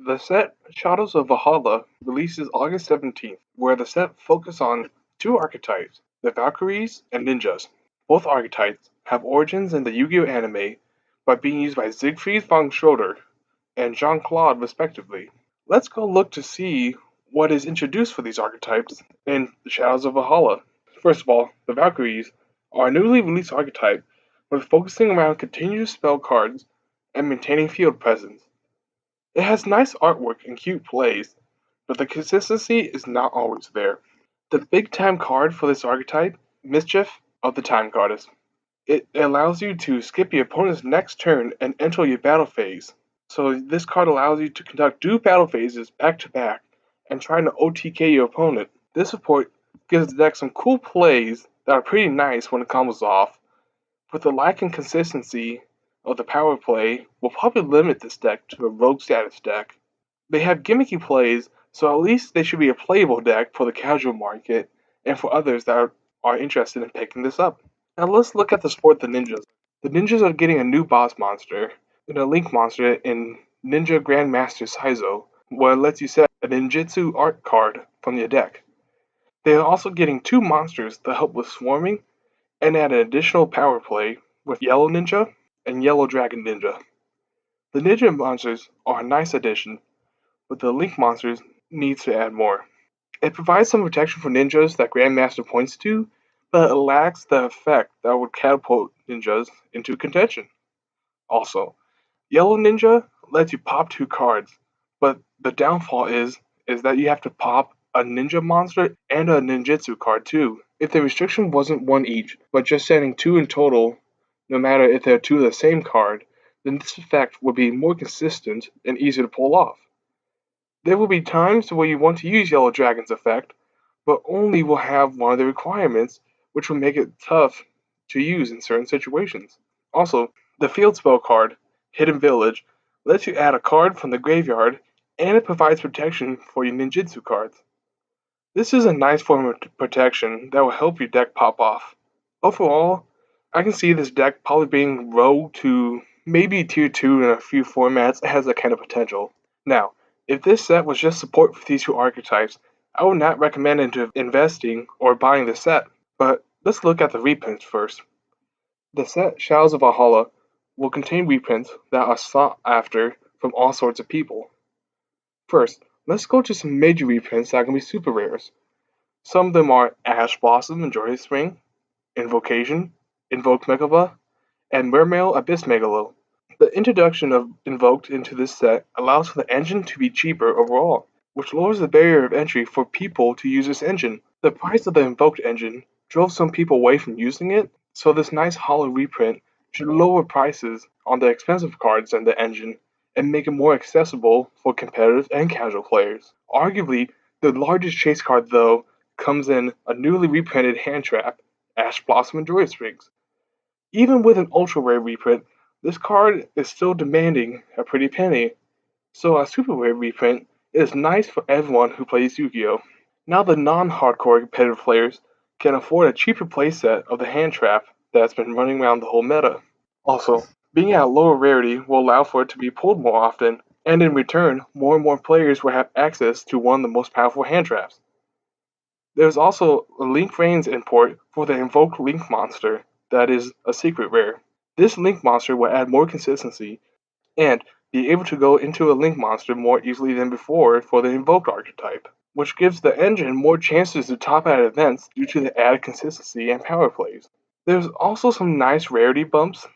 The set Shadows of Valhalla releases August 17th, where the set focuses on two archetypes, the Valkyries and Ninjas. Both archetypes have origins in the Yu-Gi-Oh anime by being used by Siegfried von Schroeder and Jean-Claude respectively. Let's go look to see what is introduced for these archetypes in the Shadows of Valhalla. First of all, the Valkyries are a newly released archetype with focusing around continuous spell cards and maintaining field presence. It has nice artwork and cute plays, but the consistency is not always there. The big time card for this archetype, Mischief of the Time Goddess. It allows you to skip your opponent's next turn and enter your battle phase. So this card allows you to conduct two battle phases back to back and try to OTK your opponent. This support gives the deck some cool plays that are pretty nice when it comes off, but the lack in consistency of the power play will probably limit this deck to a rogue status deck. They have gimmicky plays, so at least they should be a playable deck for the casual market and for others that are interested in picking this up. Now let's look at the sport the ninjas. The ninjas are getting a new boss monster, and a link monster in Ninja Grandmaster Saizo, where it lets you set a ninjutsu art card from your deck. They are also getting two monsters to help with swarming and add an additional power play with Yellow Ninja and Yellow Dragon Ninja. The ninja monsters are a nice addition, but the link monsters needs to add more. It provides some protection for ninjas that Grandmaster points to, but it lacks the effect that would catapult ninjas into contention. Also, Yellow Ninja lets you pop two cards, but the downfall is that you have to pop a ninja monster and a ninjutsu card too. If the restriction wasn't one each, but just sending two in total, no matter if they're two of the same card, then this effect would be more consistent and easier to pull off. There will be times where you want to use Yellow Dragon's effect, but only will have one of the requirements, which will make it tough to use in certain situations. Also, the field spell card, Hidden Village, lets you add a card from the graveyard, and it provides protection for your ninjutsu cards. This is a nice form of protection that will help your deck pop off. Overall, I can see this deck probably being rogue to maybe tier 2 in a few formats. It has that kind of potential. Now, if this set was just support for these two archetypes, I would not recommend investing or buying the set. But let's look at the reprints first. The set Shadows of Valhalla will contain reprints that are sought after from all sorts of people. First, let's go to some major reprints that can be super rares. Some of them are Ash Blossom and Joyous Spring, Invocation, Invoke Megava, and Mermail Abyss Megalo. The introduction of Invoked into this set allows for the engine to be cheaper overall, which lowers the barrier of entry for people to use this engine. The price of the Invoked engine drove some people away from using it, so this nice hollow reprint should lower prices on the expensive cards and the engine and make it more accessible for competitive and casual players. Arguably, the largest chase card though comes in a newly reprinted hand trap, Ash Blossom and Joyous Springs. Even with an ultra rare reprint, this card is still demanding a pretty penny, so a super rare reprint is nice for everyone who plays Yu-Gi-Oh! Now the non-hardcore competitive players can afford a cheaper playset of the hand trap that's been running around the whole meta. Also, being at lower rarity will allow for it to be pulled more often, and in return, more and more players will have access to one of the most powerful hand traps. There's also a Link Reigns import for the Invoked Link monster that is a secret rare. This Link monster will add more consistency and be able to go into a Link monster more easily than before for the Invoked archetype, which gives the engine more chances to top at events due to the added consistency and power plays. There's also some nice rarity bumps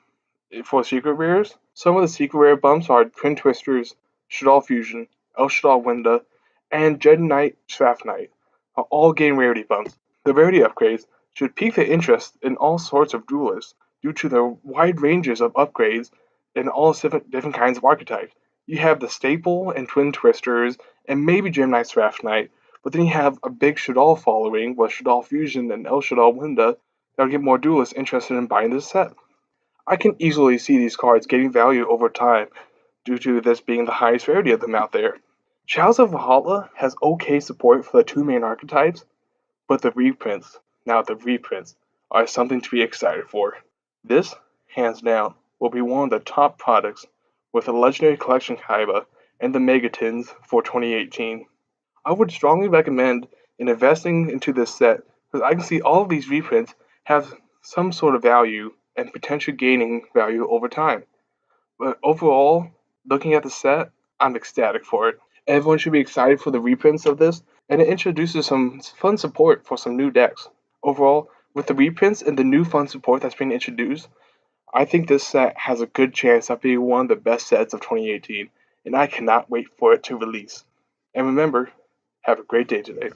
for secret rares. Some of the secret rare bumps are Twin Twisters, Shaddoll Fusion, El Shaddoll Winda, and Jedi Knight Straff Knight are all getting rarity bumps. The rarity upgrades should pique the interest in all sorts of duelists due to the wide ranges of upgrades in all different kinds of archetypes. You have the staple and Twin Twisters and maybe Jedi Knight Straff Knight, but then you have a big Shaddoll following with Shaddoll Fusion and El Shaddoll Winda that'll get more duelists interested in buying this set. I can easily see these cards getting value over time due to this being the highest rarity of them out there. Shadows of Valhalla has okay support for the two main archetypes, but the reprints are something to be excited for. This, hands down, will be one of the top products with a Legendary Collection Kaiba and the Megatins for 2018. I would strongly recommend investing into this set because I can see all of these reprints have some sort of value and potentially gaining value over time. But overall, looking at the set, I'm ecstatic for it. Everyone should be excited for the reprints of this, and it introduces some fun support for some new decks. Overall, with the reprints and the new fun support that's being introduced, I think this set has a good chance of being one of the best sets of 2018, and I cannot wait for it to release. And remember, have a great day today.